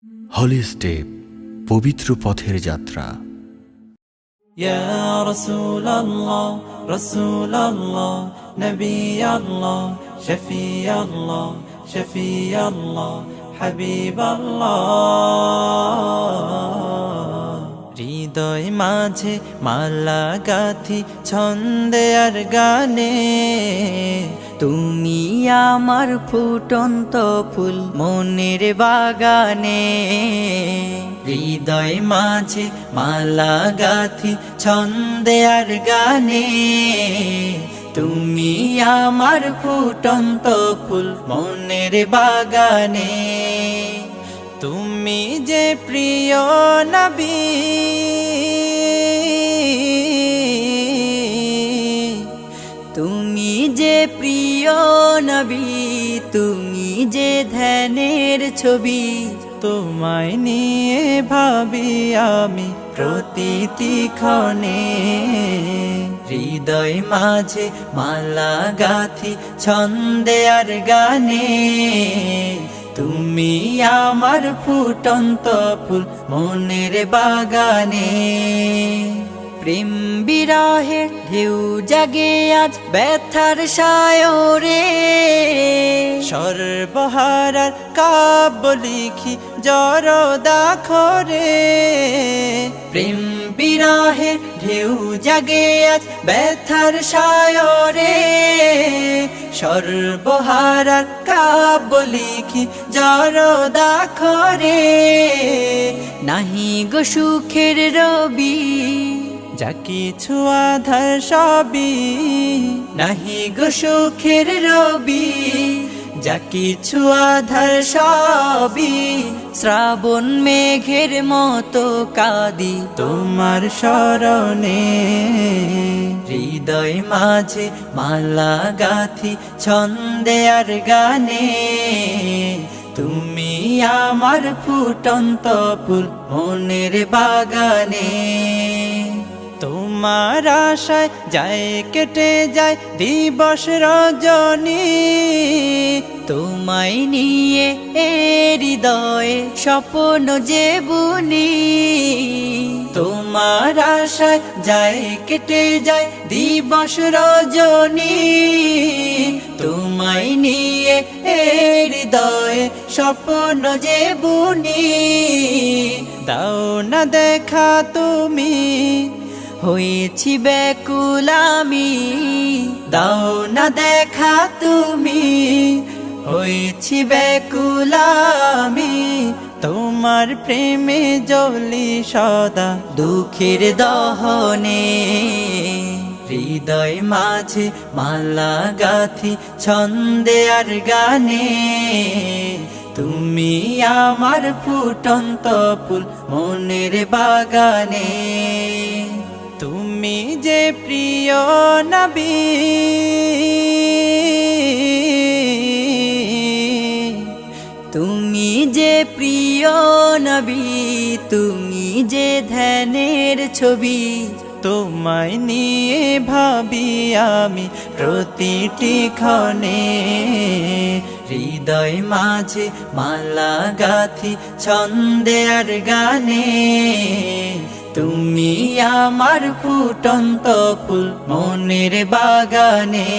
হলি step, পবিত্র পথের যাত্রা। ইয়া রাসূলুল্লাহ রাসূলুল্লাহ নবিয়াল্লাহ শফিয়াল্লাহ শফিয়াল্লাহ হাবিবাল্লাহ। হৃদয় মাঝে মালা গাথি ছন্দে আর গানে, তুমি আমার ফুটন্ত ফুল মনের বাগানে। হৃদয় মাঝে মালা গাথি ছন্দে আর গানে, তুমি আমার ফুটন্ত ফুল মনের বাগানে। তুমি যে প্রিয় নবী, তুমি যে প্রিয় নবী, তুমি যে ধ্যানের ছবি। তোমায় নিয়ে ভাবি আমি প্রতিটি ক্ষণে। হৃদয় মাঝে মালা গাথি ছন্দে আর গানে, তুমি আমার ফুটন্ত ফুল মনের বাগানে। প্রেম বিরহের ঢেউ জাগে আজ ব্যথার সায়রে, সর্বহারার কাব্য লিখি জরদাখরে। প্রেম বিরহের ঢেউ জাগে আজ ব্যথার সায়রে, সর্বহারার কাব্য লিখি জরদাখরে। নাহি গো সুখের রবি, যা কিছু আধার সবই। নাহি গো সুখের রবি, যা কিছু আধার সবই। শ্রাবণ মেঘের মতো কাঁদি তোমার শরণে। হৃদয় মাঝে মালা গাথি ছন্দে আর গানে, তুমি আমার ফুটন্ত ফুল মনের বাগানে। তোমার আশায় যায় কেটে যায় দিবস রজনী, তোমায় নিয়ে হৃদয়ে স্বপ্ন যে বুনি। তোমার আশায় যায় কেটে যায় দিবস রজনী, তোমায় নিয়ে হৃদয়ে স্বপ্ন যে বুনি। দাও না দেখা তুমি, হয়েছি ব্যাকুল আমি। দাও না দেখা তুমি, হয়েছি ব্যাকুল আমি। তোমার প্রেমে জ্বলি সদা দুঃখের দহনে। হৃদয় মাঝে মালা গাথি ছন্দে আর গানে, তুমি আমার ফুটন্ত ফুল মনের বাগানে। তুমি যে প্রিয় নবী, তুমি যে প্রিয় নবী, তুমি যে ধ্যানের ছবি। তোমায় নিয়ে ভাবি আমি প্রতিটি ক্ষণে। হৃদয় মাঝে মালা গাথি ছন্দে আর গানে, তুমি আমার ফুটন্ত ফুল মনের বাগানে।